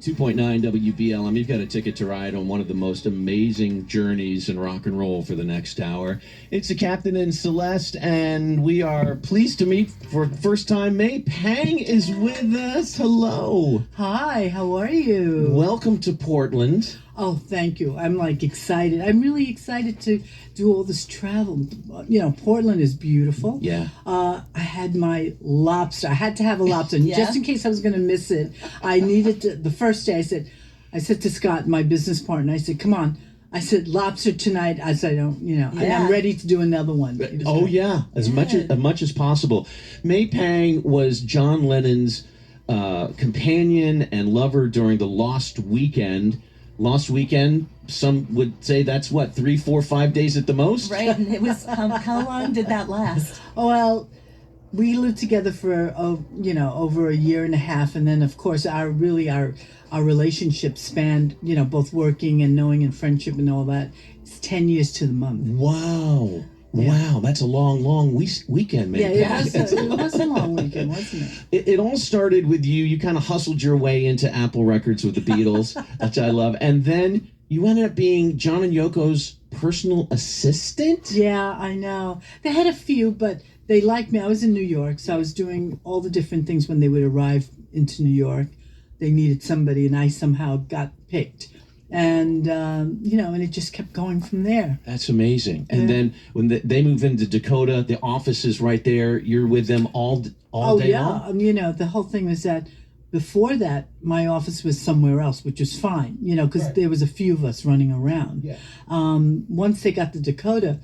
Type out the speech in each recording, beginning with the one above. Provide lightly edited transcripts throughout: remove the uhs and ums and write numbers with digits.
2.9 WBLM. You've got a ticket to ride on one of the most amazing journeys in rock and roll for the next hour. It's the Captain and Celeste, and we are pleased to meet for the first time. May Pang is with us. Hello. Hi, how are you? Welcome to Portland. Oh, thank you. I'm excited. I'm really excited to do all this travel. You know, Portland is beautiful. Yeah. I had my lobster. I had to have a lobster. And just in case I was going to miss it, I needed to. The first day I said to Scott, my business partner, I said, come on. I said, lobster tonight. I said, and I'm ready to do another one. As much as possible. May Pang was John Lennon's companion and lover during the Lost Weekend. Lost Weekend, some would say that's what, 3, 4, 5 days at the most? Right, and it was, how long did that last? Oh, well, we lived together for, over a year and a half. And then, of course, our relationship spanned, both working and knowing and friendship and all that. It's 10 years to the month. Wow. Yeah. Wow, that's a long weekend, man. Yeah, it was a long weekend, wasn't it? It all started with you. You kind of hustled your way into Apple Records with the Beatles, which I love. And then you ended up being John and Yoko's personal assistant? Yeah, I know. They had a few, but they liked me. I was in New York, so I was doing all the different things when they would arrive into New York. They needed somebody, and I somehow got picked. And, and it just kept going from there. That's amazing. And then when they move into Dakota, the office is right there. You're with them all day long? The whole thing was that before that, my office was somewhere else, which was fine, because there was a few of us running around. Yeah. Once they got to Dakota,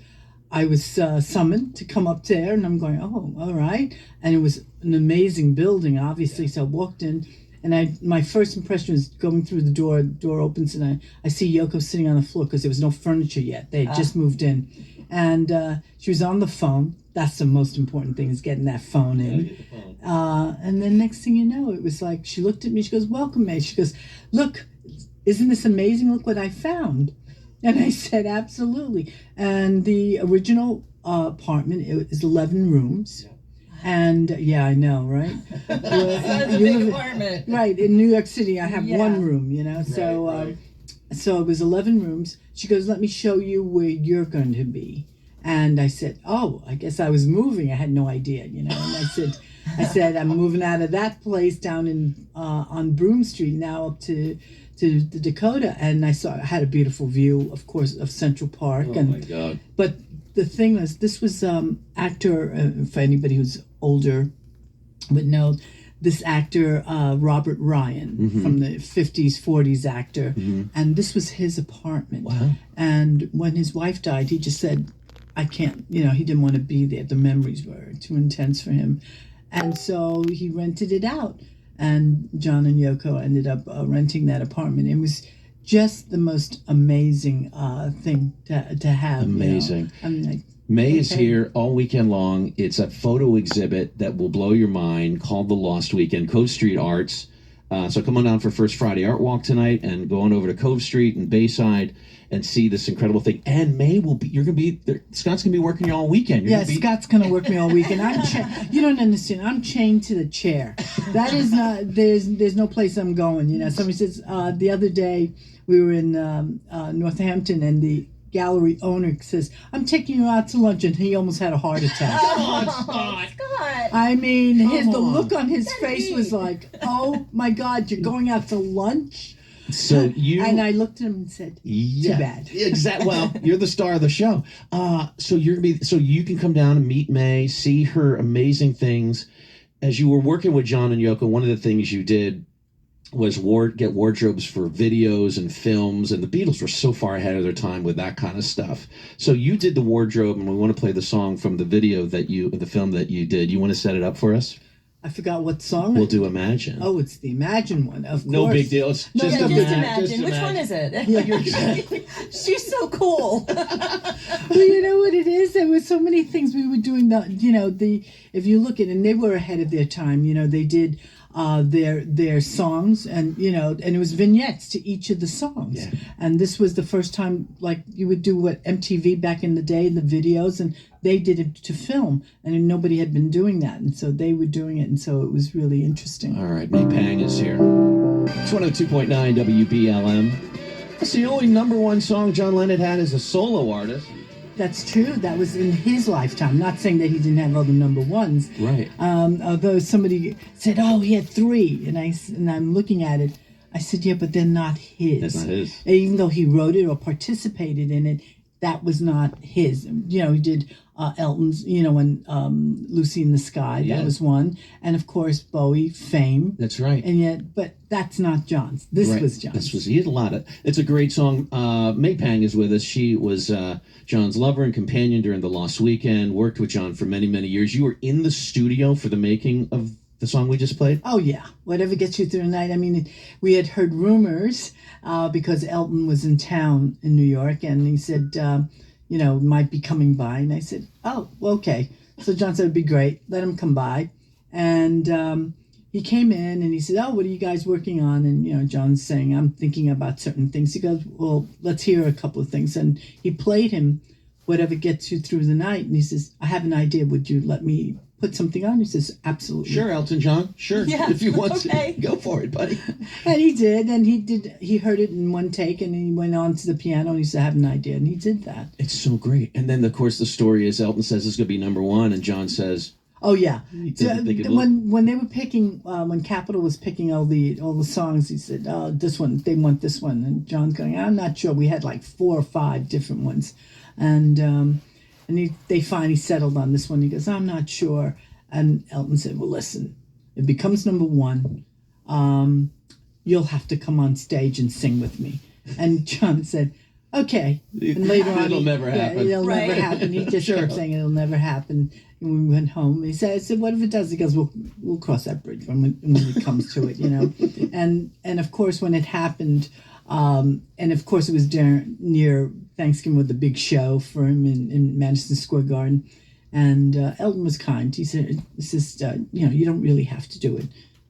I was summoned to come up there, and I'm going, oh, all right. And it was an amazing building, obviously. So I walked in. And my first impression was going through the door opens, and I see Yoko sitting on the floor because there was no furniture yet. They had just moved in. And she was on the phone. That's the most important thing, is getting that phone in. And then next thing you know, it was like, she looked at me, she goes, welcome, May. She goes, look, isn't this amazing? Look what I found. And I said, absolutely. And the original apartment, it is 11 rooms. And I know, right? That's a big apartment. Right, in New York City, I have one room, So, right. So it was 11 rooms. She goes, "Let me show you where you're going to be." And I said, "Oh, I guess I was moving. I had no idea, And I said, I'm moving out of that place down in on Broome Street now up to the Dakota, and I had a beautiful view, of course, of Central Park. Oh my God! But the thing was, this was actor, for anybody who's older would know, this actor, Robert Ryan, from the 50s, 40s actor. And this was his apartment. Wow. And when his wife died, he just said, I can't, he didn't want to be there. The memories were too intense for him. And so he rented it out. And John and Yoko ended up renting that apartment. It was just the most amazing thing to have. Amazing. I'm like, May is here all weekend long. It's a photo exhibit that will blow your mind called The Lost Weekend, Cove Street Arts. So come on down for First Friday Art Walk tonight and go on over to Cove Street and Bayside and see this incredible thing. And May will be, you're going to be there. Scott's going to be working you all weekend. Scott's going to work me all weekend. You don't understand. I'm chained to the chair. That is not, there's no place I'm going. Somebody says, the other day we were in Northampton, and the gallery owner says, I'm taking you out to lunch, and he almost had a heart attack. Scott. I mean, the look on his face was like, oh my God, you're going out to lunch? So and I looked at him and said, too bad. Exactly. Well, you're the star of the show. So you can come down and meet May, see her amazing things. As you were working with John and Yoko, one of the things you did was get wardrobes for videos and films, and the Beatles were so far ahead of their time with that kind of stuff. So you did the wardrobe, and we want to play the song from the film that you did. You want to set it up for us? I forgot what song. We'll do Imagine. Oh, it's the Imagine one, of course. No big deal. It's just Imagine. Which one is it? She's so cool. Well, you know what it is? There were so many things we were doing. If you look at it, and they were ahead of their time. They did their songs, and and it was vignettes to each of the songs. Yeah. And this was the first time, like, you would do what MTV back in the day, the videos, and they did it to film, and nobody had been doing that, and so they were doing it, and so it was really interesting. All right, May Pang is here. It's 102.9 WBLM. That's the only number one song John Lennon had as a solo artist. That's true. That was in his lifetime. Not saying that he didn't have other number ones. Right. Although somebody said, "Oh, he had 3," and I'm looking at it. I said, "Yeah, but they're not his. That's not his. Even though he wrote it or participated in it, that was not his. You know, he did Elton's. You know, and Lucy in the Sky. Yeah. That was one, and of course Bowie, Fame. That's right. And yet, but that's not John's. This Right. was John's. This was, he had a lot of, it's a great song. May Pang is with us. She was John's lover and companion during the Lost Weekend, worked with John for many, many years. You were in the studio for the making of the song we just played? Oh, yeah. Whatever gets you through the night. I mean, we had heard rumors because Elton was in town in New York, and he said, you know, might be coming by. And I said, oh, well, okay. So John said, it'd be great. Let him come by. And he came in and he said, oh, what are you guys working on? And, you know, John's saying, I'm thinking about certain things. He goes, well, let's hear a couple of things. And he played him Whatever Gets You Through the Night. And he says, I have an idea. Would you let me put something on? He says, absolutely. Sure, Elton John. Sure. Yeah, If you want okay. to. Go for it, buddy. And he did. And he heard it in one take. And he went on to the piano and he said, I have an idea. And he did that. It's so great. And then, of course, the story is Elton says it's going to be number one, and John says, Oh yeah. So, didn't think it when they were picking, when Capitol was picking all the songs, he said, "Oh, this one, they want this one," and John's going, "I'm not sure." We had like 4 or 5 different ones, and they finally settled on this one. He goes, "I'm not sure," and Elton said, "Well, listen, it becomes number one. You'll have to come on stage and sing with me." And John said, "Okay." And later on, It'll never happen. It'll never Right. happen. He just Sure. kept saying it'll never happen. And we went home. He said, I said, what if it does? He goes, we'll cross that bridge when it comes to it, you know. And of course, when it happened, and of course it was near Thanksgiving with the big show for him in Madison Square Garden. And Elton was kind. He said, it's just, you know, you don't really have to do it.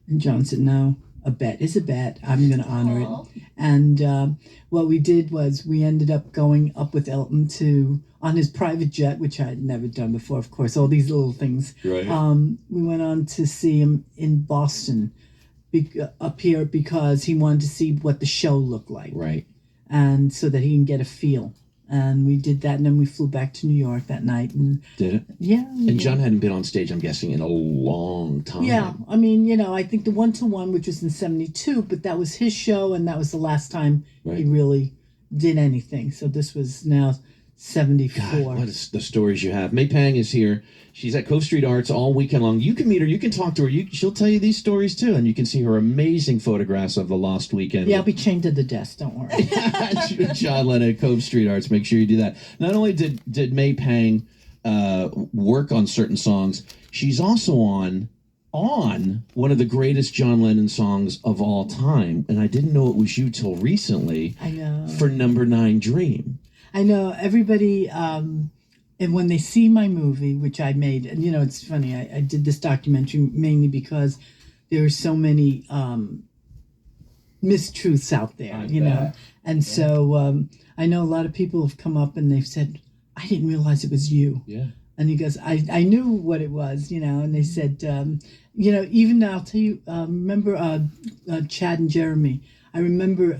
And John said, no, a bet is a bet. I'm going to honor Aww. it. And what we did was we ended up going up with Elton on his private jet, which I had never done before, of course, all these little things. Right. We went on to see him in Boston up here because he wanted to see what the show looked like. Right. And so that he can get a feel. And we did that, and then we flew back to New York that night. And Did it? yeah. And John hadn't been on stage, I'm guessing, in a long time. Yeah, I mean, you know, I think the 1-to-1, which was in '72, but that was his show, and that was the last time Right. he really did anything. So this was now '74. God, what is the stories you have. May Pang is here. She's at Cove Street Arts all weekend long. You can meet her. You can talk to her. She'll tell you these stories, too. And you can see her amazing photographs of the Lost Weekend. Yeah, I'll be chained to the desk. Don't worry. John Lennon at Cove Street Arts. Make sure you do that. Not only did May Pang work on certain songs, she's also on one of the greatest John Lennon songs of all time. And I didn't know it was you till recently. I know. For Number 9 Dream. I know everybody, and when they see my movie, which I made, and you know, it's funny, I did this documentary mainly because there are so many mistruths out there, you know. And so I know a lot of people have come up and they've said, I didn't realize it was you. Yeah. And he goes, I knew what it was, you know, and they said, you know, even now, I'll tell you, remember Chad and Jeremy? I remember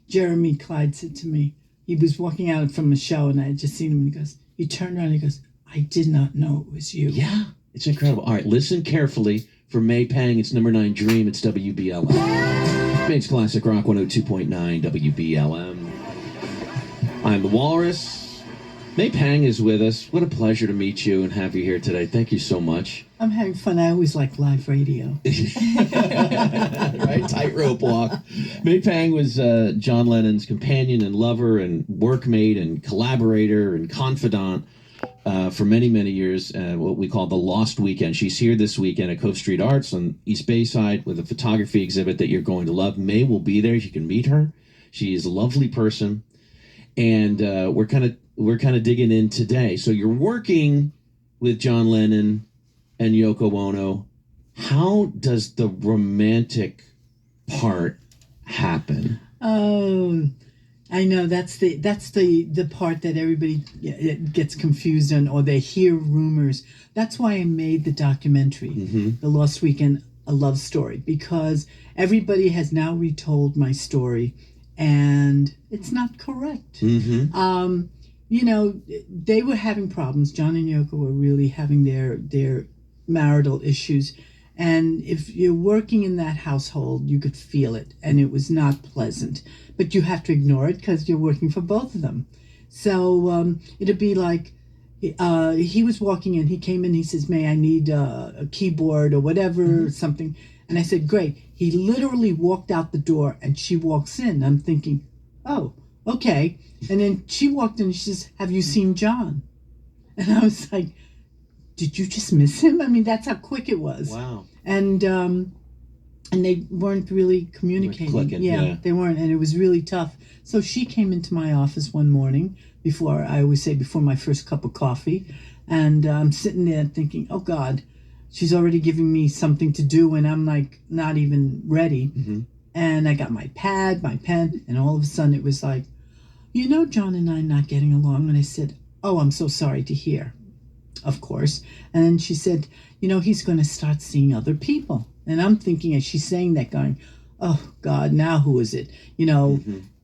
Jeremy Clyde said to me, he was walking out from a show and I had just seen him, and he turned around and he goes, I did not know it was you. Yeah, it's incredible. All right, listen carefully for May Pang. It's Number 9 Dream. It's WBLM. Maine's Classic Rock 102.9 WBLM. I'm the Walrus. May Pang is with us. What a pleasure to meet you and have you here today. Thank you so much. I'm having fun. I always like live radio. Right? Tightrope walk. May Pang was John Lennon's companion and lover and workmate and collaborator and confidant for many, many years, what we call the Lost Weekend. She's here this weekend at Cove Street Arts on East Bayside with a photography exhibit that you're going to love. May will be there. You can meet her. She is a lovely person. And we're kind of digging in today. So you're working with John Lennon and Yoko Ono. How does the romantic part happen? Oh, I know that's the part that everybody gets confused on, or they hear rumors. That's why I made the documentary, The Lost Weekend. a love story because everybody has now retold my story and it's not correct. You know, they were having problems. John and Yoko were really having their marital issues. And if you're working in that household, you could feel it. And it was not pleasant. But you have to ignore it because you're working for both of them. So it'd be like, he was walking in. He came in. He says, "May I need a keyboard or whatever, something?" And I said, "Great." He literally walked out the door, and she walks in. I'm thinking, "Oh, okay." And then she walked in. And she says, "Have you seen John?" And I was like, "Did you just miss him?" I mean, that's how quick it was. Wow. And they weren't really communicating. Clicking, yeah, they weren't, and it was really tough. So she came into my office one morning before my first cup of coffee, and I'm sitting there thinking, "Oh God, she's already giving me something to do," and I'm like not even ready. And I got my pad, my pen, and all of a sudden it was like, "You know, John and I are not getting along." And I said, "Oh, I'm so sorry to hear." Of course. And then she said, "You know, he's going to start seeing other people." And I'm thinking, as she's saying that, going, "Oh God, now who is it?" You know,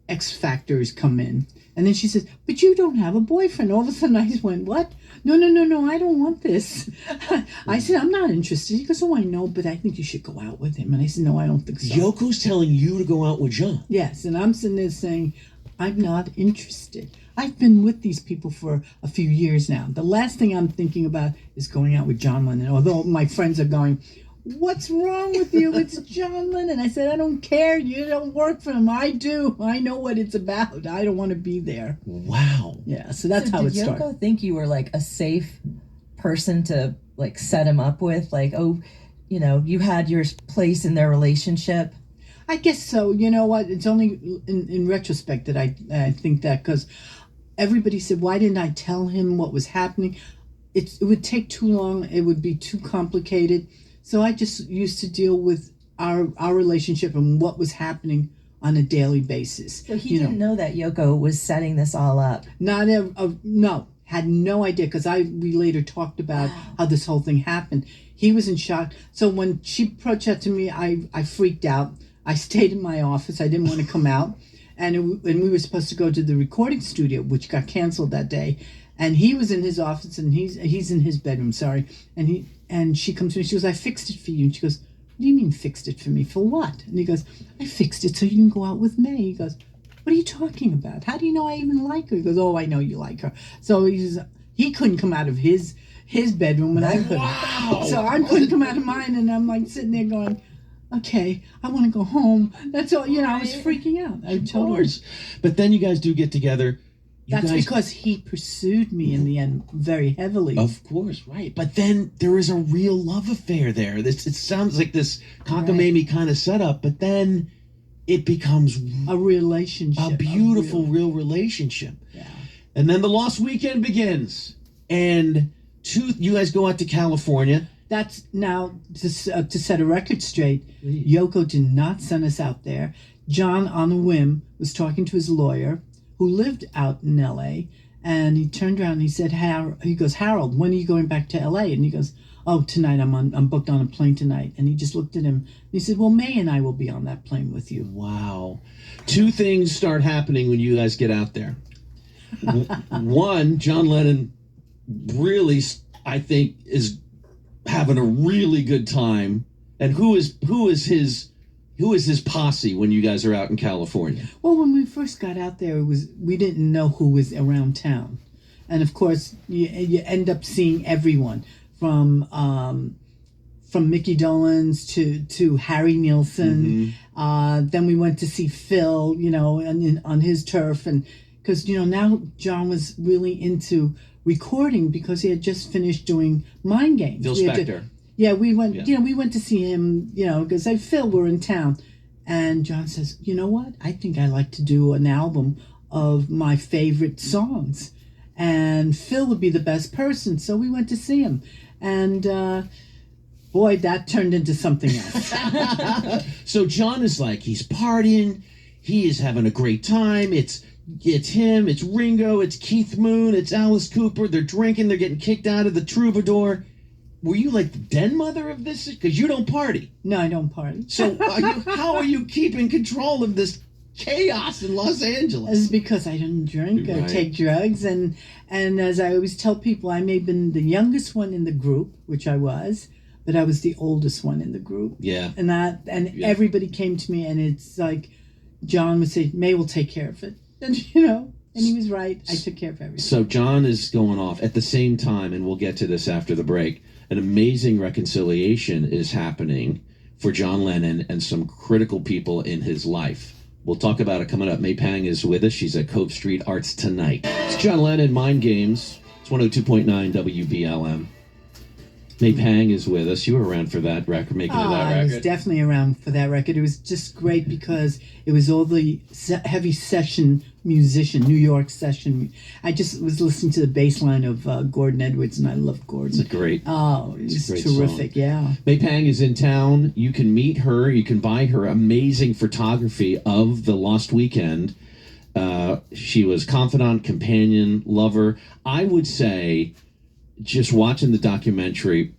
X factors come in. And then she says, "But you don't have a boyfriend." All of a sudden I just went, "What? No, I don't want this." I said, "I'm not interested." He goes, "Oh, I know, but I think you should go out with him." And I said, "No, I don't think so." Yoko's telling you to go out with John. Yes, and I'm sitting there saying, "I'm not interested. I've been with these people for a few years now. The last thing I'm thinking about is going out with John Lennon." Although my friends are going, "What's wrong with you? It's John Lennon." I said, "I don't care. You don't work for him. I do. I know what it's about. I don't want to be there." Wow. Yeah, so that's how it started. Did Yoko think you were like a safe person to like set him up with? Like, oh, you know, you had your place in their relationship? I guess so. You know what? It's only in retrospect that I think that, because everybody said, "Why didn't I tell him what was happening?" It would take too long. It would be too complicated. So I just used to deal with our relationship and what was happening on a daily basis. So he didn't know that Yoko was setting this all up? No, had no idea, because we later talked about how this whole thing happened. He was in shock. So when she approached out to me, I freaked out. I stayed in my office. I didn't want to come out. And we were supposed to go to the recording studio, which got canceled that day. And he was in his office, and he's in his bedroom, sorry. And she comes to me, she goes, "I fixed it for you." And she goes, "What do you mean fixed it for me? For what?" And he goes, "I fixed it so you can go out with May." He goes, "What are you talking about? How do you know I even like her?" He goes, "Oh, I know you like her." So he couldn't come out of his bedroom, and I couldn't. Wow. So I couldn't come out of mine, and I'm like sitting there going, "Okay, I want to go home." That's all. You know, I was freaking out. I told her. But then you guys do get together. Because he pursued me in the end very heavily. Of course, right. But then there is a real love affair there. It sounds like this cockamamie kind of setup, but then it becomes a relationship. A beautiful, real relationship. Yeah. And then the Lost Weekend begins. And you guys go out to California. That's now, to set a record straight, Yoko did not send us out there. John, on a whim, was talking to his lawyer, who lived out in L.A., and he turned around and he said, he goes, "Harold, when are you going back to L.A.?" And he goes, "Oh, tonight, I'm booked on a plane tonight." And he just looked at him, and he said, "Well, May and I will be on that plane with you." Wow. Two things start happening when you guys get out there. One, John Lennon really, I think, is having a really good time. And who is his posse when you guys are out in California? Well, when we first got out there, we didn't know who was around town, and of course, you end up seeing everyone from Mickey Dolenz to Harry Nilsson. Then we went to see Phil, you know, on his turf, and because now John was really into recording because he had just finished doing Mind Games. Phil Spector. We went. Yeah. We went to see him. Because Phil, we're in town, and John says, "You know what? I think I like to do an album of my favorite songs, and Phil would be the best person." So we went to see him, and boy, that turned into something else. So John is like, he's partying, he is having a great time. It's him, it's Ringo, it's Keith Moon, it's Alice Cooper. They're drinking, they're getting kicked out of the Troubadour. were you like the den mother of this? Because you don't party. No, I don't party. So how are you keeping control of this chaos in Los Angeles? It's because I didn't drink or Right. take drugs, and as I always tell people, I may have been the youngest one in the group, which I was, but I was the oldest one in the group. Yeah. And Yeah. everybody came to me, and it's like John would say, "May will take care of it," and and he was right. I took care of everything. So John is going off at the same time, and we'll get to this after the break. An amazing reconciliation is happening for John Lennon and some critical people in his life. We'll talk about it coming up. May Pang is with us. She's at Cove Street Arts Tonight. It's John Lennon, Mind Games. It's 102.9 WBLM. May Pang is with us. You were around for that record, making of that I record. was definitely around for that record. It was just great because it was all the heavy session musician, New York session. I just was listening to the bass line of Gordon Edwards, and I love Gordon. It's a great. Oh, It's it's a great terrific, yeah. May Pang is in town. You can meet her. You can buy her amazing photography of the Lost Weekend. She was confidant, companion, lover. I would say, just watching the documentary,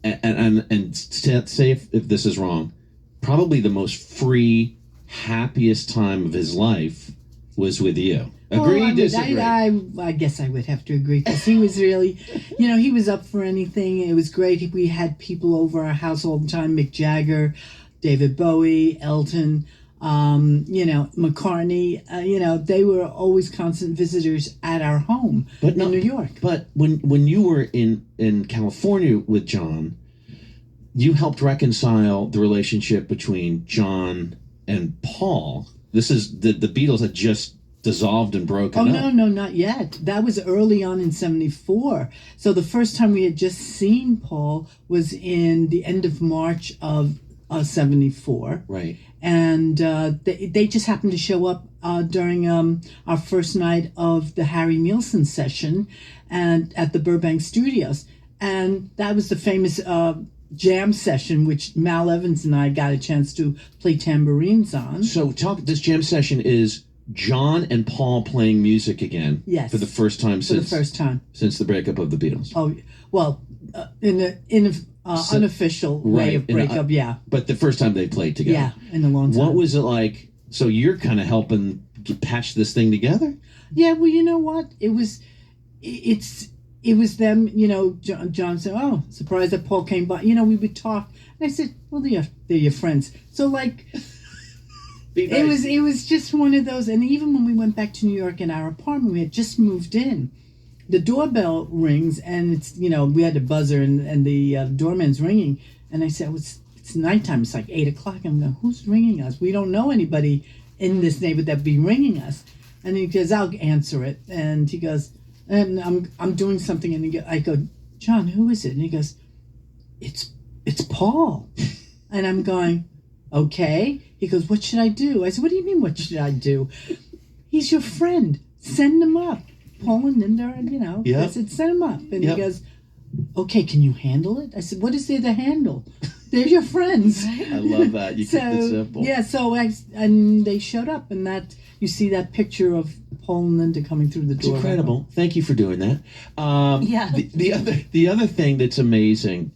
and say if this is wrong, probably the most free, happiest time of his life was with you. Agree, Oh, disagree? I guess I would have to agree because he was really, he was up for anything. It was great. We had people over our house all the time: Mick Jagger, David Bowie, Elton, McCartney. They were always constant visitors at our home in New York. But when you were in California with John, you helped reconcile the relationship between John and Paul. This is the Beatles had just dissolved and broken up. No, not yet. That was early on in 74. So the first time we had just seen Paul was in the end of March of 74. Right. And they just happened to show up during our first night of the Harry Nilsson session and at the Burbank Studios. And that was the famous jam session, which Mal Evans and I got a chance to play tambourines on. So this jam session is John and Paul playing music again. Yes. For the first time since the breakup of the Beatles. Oh, well, in an unofficial way of breakup, yeah. But the first time they played together. Yeah, in a long time. What was it like? So you're kind of helping patch this thing together? Yeah, well, you know what? It was them, John said, "Oh, surprised that Paul came by." We would talk. And I said, "Well, they're your friends." So, like, Nice. it was just one of those. And even when we went back to New York in our apartment, we had just moved in. The doorbell rings, and it's, we had a buzzer, and the doorman's ringing. And I said, well, it's nighttime. It's like 8 o'clock. I'm going, who's ringing us? We don't know anybody in this neighborhood that be ringing us. And he goes, I'll answer it. And he goes, and I'm doing something, and I go, John, who is it? And he goes, it's Paul. And I'm going, okay. He goes, what should I do? I said, what do you mean, what should I do? He's your friend. Send him up. Paul and Linda, Yep. I said, send him up. And Yep. he goes, okay, can you handle it? I said, what is there to handle? They're your friends. I love that. You keep it simple. Yeah, and they showed up, and that you see that picture of Paul and Linda coming through the It's door. incredible. Thank you for doing that. Yeah. The other thing that's amazing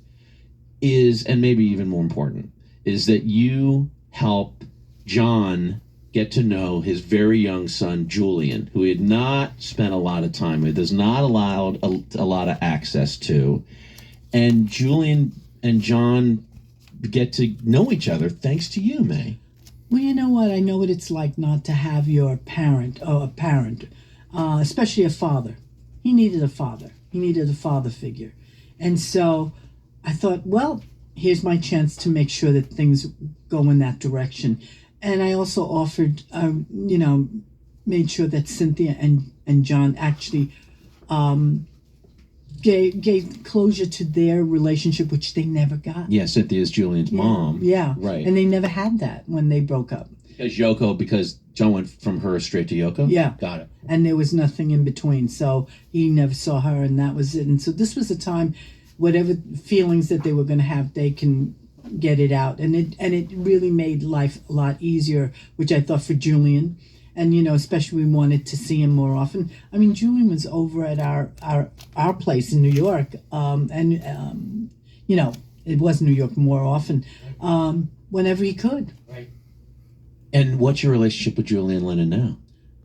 is, and maybe even more important, is that you help John get to know his very young son, Julian, who he had not spent a lot of time with, is not allowed a lot of access to. And Julian and John get to know each other thanks to you, May. Well, you know what? I know what it's like not to have your parent, especially a father. He needed a father. He needed a father figure. And so I thought, well, here's my chance to make sure that things go in that direction. And I also offered, made sure that Cynthia and John actually gave closure to their relationship, which they never got. Yeah, Cynthia's Julian's mom. Yeah. Right. And they never had that when they broke up. Because John went from her straight to Yoko? Yeah. Got it. And there was nothing in between. So he never saw her, and that was it. And so this was a time, whatever feelings that they were going to have, they can get it out. And it really made life a lot easier, which I thought for Julian. and especially we wanted to see him more often. I mean, Julian was over at our place in New York, and it was New York more often, whenever he could. Right. And what's your relationship with Julian Lennon now?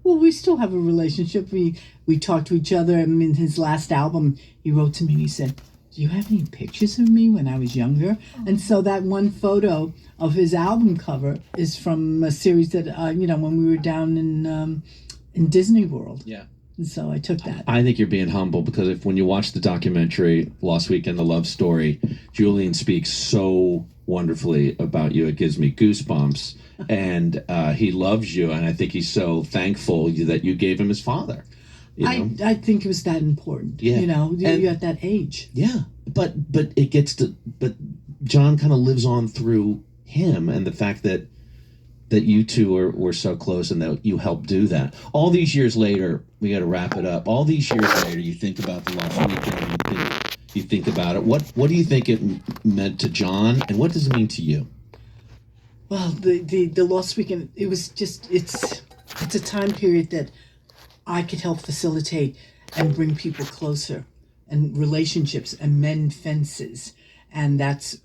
Well, we still have a relationship. We talk to each other. I mean, his last album, he wrote to me and he said, "Do you have any pictures of me when I was younger?" And so that one photo of his album cover is from a series that when we were down in Disney World. Yeah. And so I took that. I think you're being humble because when you watch the documentary Lost Weekend, The Love Story, Julian speaks so wonderfully about you. It gives me goosebumps. And he loves you, and I think he's so thankful that you gave him his father. I think it was that important. Yeah. You're at that age. Yeah, but John kind of lives on through him, and the fact that you two were so close and that you helped do that. All these years later, we got to wrap it up. All these years later, you think about the Lost Weekend, you think about it. What do you think it meant to John, and what does it mean to you? Well, the Lost Weekend, it was just, it's a time period that I could help facilitate and bring people closer, and relationships, and mend fences. And that's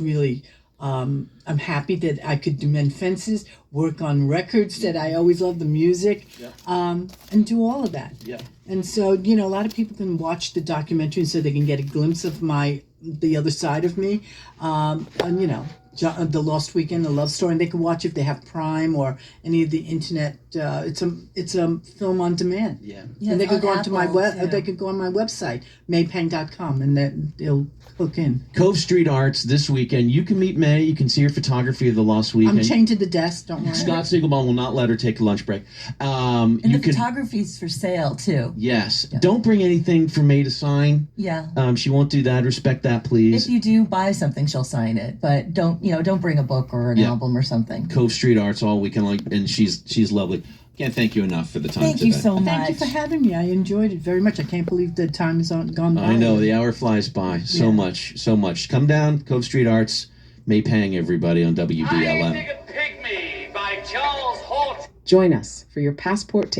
really, I'm happy that I could mend fences, work on records, that I always loved the music, and do all of that. Yeah. And so, a lot of people can watch the documentary so they can get a glimpse of the other side of me. The Lost Weekend, The Love Story, and they can watch if they have Prime or any of the internet. It's a film on demand. Yeah. And they could go onto my Apple, They could go on my website, maypang.com, and they'll hook in. Cove Street Arts this weekend. You can meet May. You can see her photography of the Lost Weekend. I'm chained to the desk. Don't worry. Scott Siegelbaum will not let her take a lunch break. And the photography's for sale too. Yes. Yeah. Don't bring anything for May to sign. Yeah. She won't do that. Respect that, please. If you do buy something, she'll sign it. But don't bring a book or an album or something. Cove Street Arts all weekend, and she's lovely. Can't thank you enough for the time Thank today. you so much. Thank you for having me. I enjoyed it very much. I can't believe the time has gone by. I know, the hour flies by. So much. Come down, Cove Street Arts. May Pang, everybody, on WBLM. I Dig a Pygmy by Charles Horton. Join us for your passport to